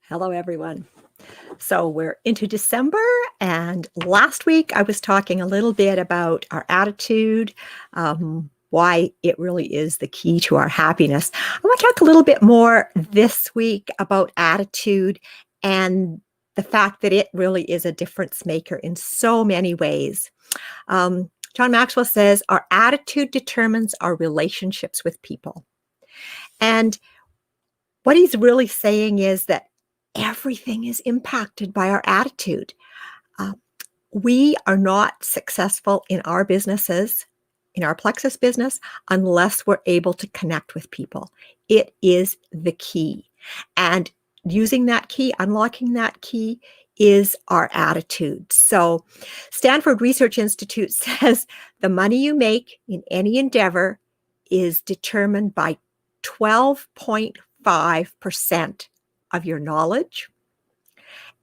Hello, everyone. So we're into December, and last week I was talking a little bit about our attitude, why it really is the key to our happiness. I want to talk a little bit more this week about attitude and the fact that it really is a difference maker in so many ways. John Maxwell says our attitude determines our relationships with people. And what he's really saying is that everything is impacted by our attitude. Uh, we are not successful in our businesses, in our Plexus business, unless we're able to connect with people. It is the key. And using that key, unlocking that key, is our attitude. So, Stanford Research Institute says the money you make in any endeavor is determined by 12.5% of your knowledge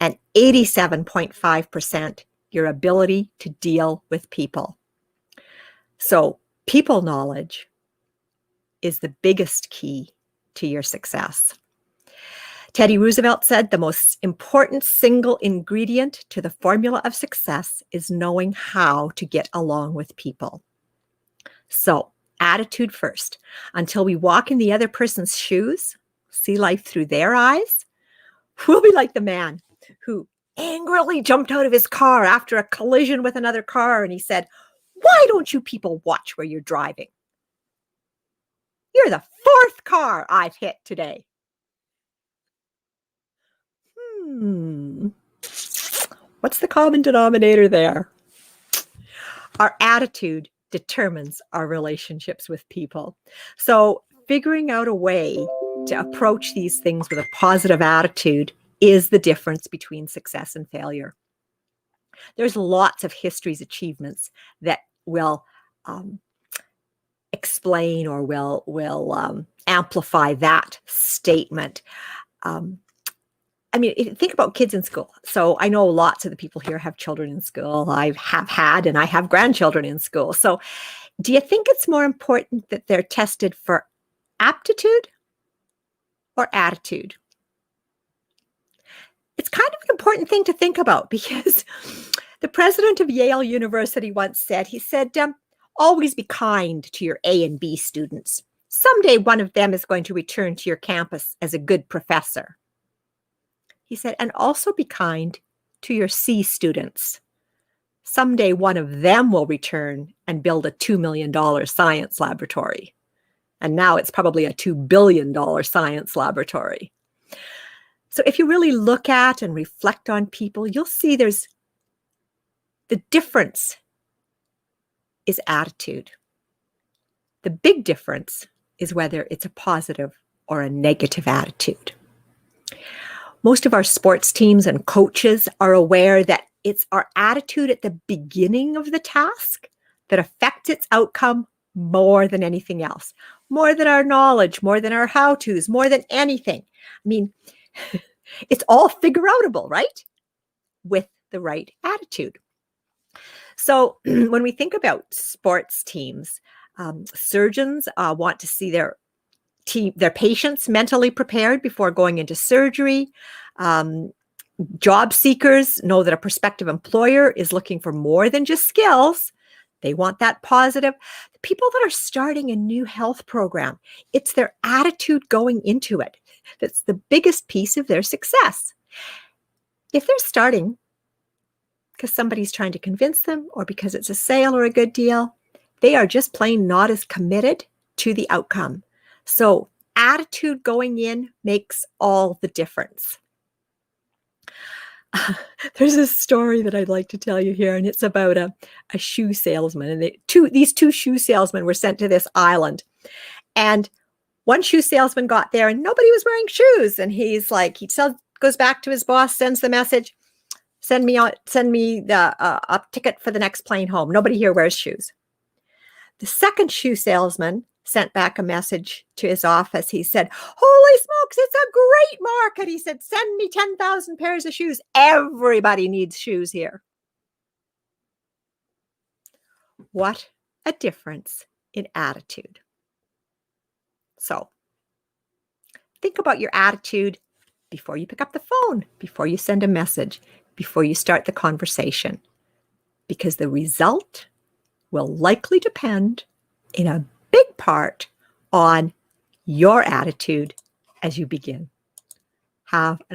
and 87.5% your ability to deal with people. So, people knowledge is the biggest key to your success. Teddy Roosevelt said the most important single ingredient to the formula of success is knowing how to get along with people. So, attitude first. Until we walk in the other person's shoes, see life through their eyes, we'll be like the man who angrily jumped out of his car after a collision with another car, and he said, "Why don't you people watch where you're driving? You're the fourth car I've hit today." What's the common denominator there? Our attitude determines our relationships with people. So figuring out a way to approach these things with a positive attitude is the difference between success and failure. There's lots of history's achievements that will explain or will amplify that statement. Think about kids in school. So I know lots of the people here have children in school. I have had, and I have grandchildren in school. So do you think it's more important that they're tested for aptitude or attitude? It's kind of an important thing to think about because the president of Yale University once said, always be kind to your A and B students. Someday one of them is going to return to your campus as a good professor. He said, and also be kind to your C students. Someday one of them will return and build a $2 million science laboratory. And now it's probably a $2 billion science laboratory. So if you really look at and reflect on people, you'll see there's the difference is attitude. The big difference is whether it's a positive or a negative attitude. Most of our sports teams and coaches are aware that it's our attitude at the beginning of the task that affects its outcome more than anything else, more than our knowledge, more than our how-tos, more than anything. It's all figure-outable, right? With the right attitude. So when we think about sports teams, surgeons want to see their patients mentally prepared before going into surgery. Job seekers know that a prospective employer is looking for more than just skills. They want that positive. The people that are starting a new health program, it's their attitude going into it that's the biggest piece of their success. If they're starting because somebody's trying to convince them or because it's a sale or a good deal, they are just plain not as committed to the outcome. So attitude going in makes all the difference. There's a story that I'd like to tell you here, and it's about a shoe salesman. And these two shoe salesmen were sent to this island. And one shoe salesman got there and nobody was wearing shoes. And goes back to his boss, sends the message, send me a ticket for the next plane home. Nobody here wears shoes. The second shoe salesman sent back a message to his office. He said, "Holy smokes, it's a great market." He said, "Send me 10,000 pairs of shoes. Everybody needs shoes here." What a difference in attitude. So think about your attitude before you pick up the phone, before you send a message, before you start the conversation, because the result will likely depend in a big part on your attitude as you begin. Have an